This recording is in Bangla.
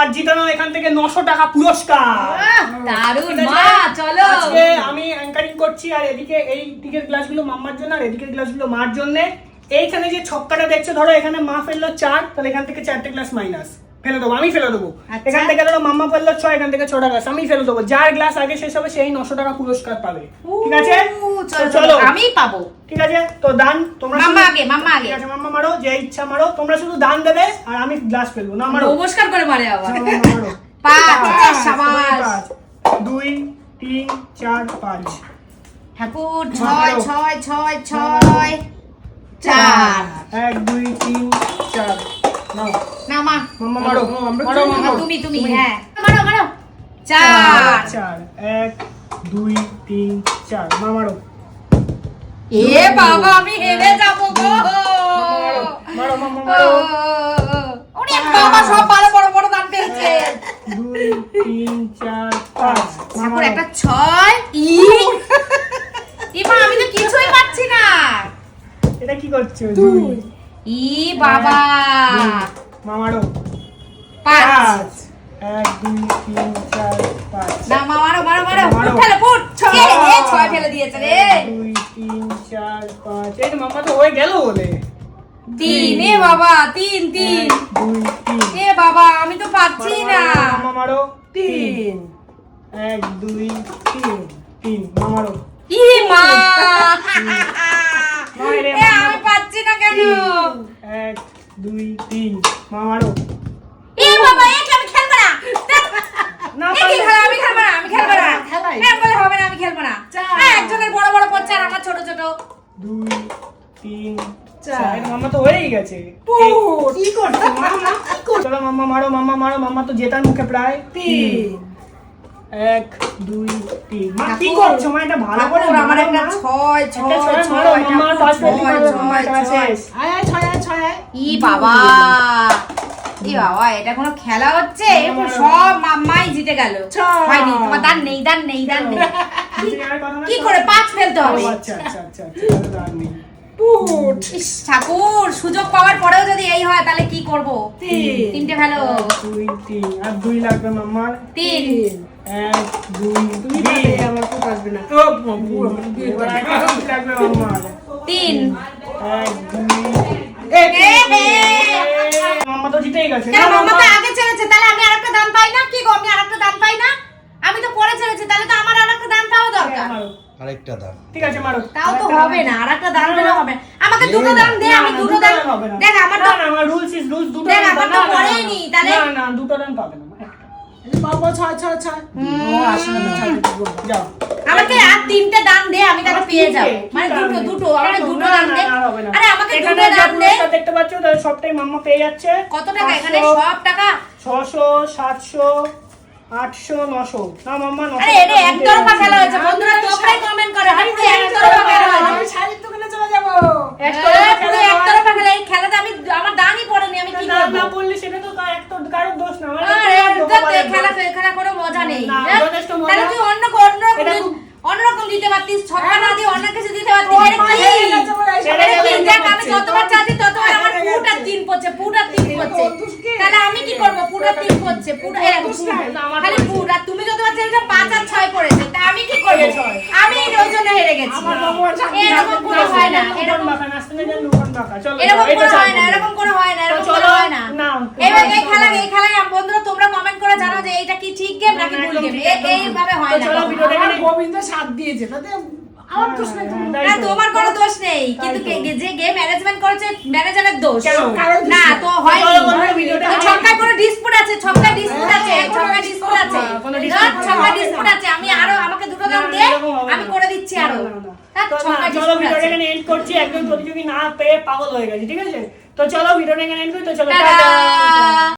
মার জিতানো এখান থেকে 900 টাকা পুরস্কার। দারুণ মা, চলো। আজকে আমি অ্যাঙ্কারিং করছি, আর এদিকে এই দিকের গ্লাসগুলো মাম্মার জন্য আর এদিকের গ্লাসগুলো মার জন্য। এইখানে যে ছক্কাটা দেখছো, ধরো এখানে মা ফেললো 4, তাহলে এখান থেকে 4টে গ্লাস মাইনাস ফেলে দেবো, আমি ফেলে দেবো। আচ্ছা। এখান থেকে ধরো মাম্মা ফেললো 6, এখান থেকে 6টা গ্লাস আমি ফেলে দেবো। যার গ্লাস আগে শেষ হবে সেই 900 টাকা পুরস্কার পাবে। ঠিক আছে, চলো আমি পাবো। ঠিক আছে, তো দান তোমরা মাম্মা আগে, মাম্মা আগে। ঠিক আছে, মাম্মা মারো, যে ইচ্ছা মারো, তোমরা শুধু দান দেবে আর আমি গ্লাস ফেলবো। না মারো, নমস্কার করে মারে আবার। মারো। 5, শাবাশ। 2 3 4 5। ঠাকুর 6 6 6 6 4। 1 2 3 4। নাও না মা, মাম্মা মারো, মারো মাম্মা। তুমি হ্যাঁ মারো মারো। 4 4 1 2 3 4। মা মারো, এ বাবা আমি হেরে যাব গো। মারো মাম্মা মারো। ওরে বাবা সব ভালো বড় বড় দান পেয়েছে। 2 3 4 5। ঠাকুর একটা 6। এবার আমি তো কিছুই পাচ্ছি না। এটা কি করছো? 2 বাবা। মা মারো। 5 1 2 3 4 5। না মা মারো মারো মারো। মারো। ফেলে ফুট। 6 ফেলে দিয়েছে রে। 2 3 4 5। এই তো মাম্মা তো হয়ে গেল বলে। 3 এ বাবা 3 3। 2 3। এ বাবা আমি তো পাচ্ছি না। মাম্মা মারো। 3 1 2 3 3। মা মারো। মা মারে এ আমি পাচ্ছি না কেন? 1 2 3। মা মারো। এ বাবা এ কি আমি খেলবো না। না এ কি খেলা? আমি খেলবো না, আমি খেলবো না। খেলাই। এ বলে হবে না, আমি খেলবো না। একজনের বড় বড় পড়ছে আর আমার ছোট ছোট। 2 3 4। মাম্মা তো হয়েই গেছে। কি করছো মাম্মা? কি করছো? চলো মাম্মা মারো, মাম্মা মারো। মাম্মা তো জেতার মুখে প্রায়। 3 1 2 3। মা কি করছো? মা এটা ভালো করে ঠাকুর, আমার মারো, একটা মা। 6 একটা 6 ছয় মারো, 6 মাম্মা পাঁচ ফেলতে পারবে, মাম্মা এটা শেষ। বাবা ই বাবা এটা কোনো খেলা হচ্ছে? সব মাম্মাই জিতে গেল। হয়নি, তোমার দান নেই দান নেই দান নেই। কি করে 5 ফেলতে হবে? আচ্ছা আচ্ছা আচ্ছা তাহলে দাঁড় নেই। ইস, ঠাকুর সুযোগ পাওয়ার পরেও যদি এই হয় তাহলে কি করব? 3টে ফেলো। 2 3 আর 2 লাগবে মাম্মার। 3 1 2 3। আমার খুব আসবে না। ও লাগবে মাম্মার। 3 1 2। মাম্মা তো জিতেই গেছে। কেন মাম্মা তো আগে ছেড়েছে, তাহলে আমি আরেকটা দান পাই না? কি গো আমি আরেকটা দান পাই না? আমি তো পরে ছেড়েছি, তাহলে তো আমার আরেকটা দান পাওয়া দরকার। মারো। আরেকটা দাও। ঠিক আছে মারো। তাও তো হবে না, আরেকটা দান দিলে হবে। আমাকে দুটো দান দে, আমি দুটো দান। দেখ আমার তো না আমার রুলস ইজ রুলস। দুটো দেখ, দান আমার পাবে তো না। পড়েই নি, তাহলে? না না দুটো দান পাবে না, একটা। যাও। আমাকে আর 3টে দান দে, আমি তাহলে পেয়ে যাব। মানে দুটো আমাকে দুটো দান দে। আরে আমাকে দুটো দান দে। দেখতে পাচ্ছ তাহলে সবটাই মাম্মা পেয়ে যাচ্ছে। কত টাকা এখানে? সব টাকা 600 700 800 900। না মাম্মা 900। আরে এটা একতরফা খেলা হয়েছে বন্ধুরা, তোমরাই কমেন্ট করো। এটা পুরো একতরফা খেলা হয়েছে। পুরো একতরফা খেলা। এই খেলাতে আমি আমার দানই পড়েনি, আমি কি করব? না বললি সেটা তো কারোর দোষ না। আরে খেলা করে মজা নেই। না, যথেষ্ট মজা। তাহলে তুই অন্যরকম দিতে পারতিস, ছক্কা না দিয়ে অন্য কিছু দিতে পারতিস। এটা কি? দেখ আমি যতবার চাচ্ছি ততবার আমার পুট আর 3 পড়ছে, পুট আর 3 পড়ছে। তাহলে আমি কি করব? পুট আর 3 পড়ছে, পুট খালি পুট। আর তুমি যতবার চাইছো 5 আর 6 পড়েছে, তা আমি কি করব? আমি ওই জন্য হেরে গেছি। এরকম কোনো হয় না, এরকম কোনো হয় না, এরকম কোনো হয় না, এরকম কোনো হয় না। এবার এই খেলায় বন্ধুরা তোমরা কমেন্ট করে জানাও যে এইটা কি ঠিক গেম নাকি ভুল গেম। এইভাবে হয় না। গোবিন্দ সাথ দিয়েছে তাতে আমার দোষ নেই। না তোমার কোনো দোষ নেই, কিন্তু যে গেম ম্যানেজমেন্ট করেছে ম্যানেজারের দোষ। না তো হয়নি। ছক্কায় কোনো ডিসপুট আছে, ছক্কায় ডিসপুট আছে, ছক্কায় ডিসপুট আছে, ছক্কায় ডিসপুট আছে। আমি আরো আমাকে দুটো দাম দে, আমি করে দিচ্ছি আরো। চলো ভিডিওটা এখানে এন্ড করছি। একদম প্রতিযোগী না পেয়ে পাগল হয়ে গেছে। ঠিক আছে, তো চলো ভিডিওটা এখানে এন্ড করি। তো চলো টাটা।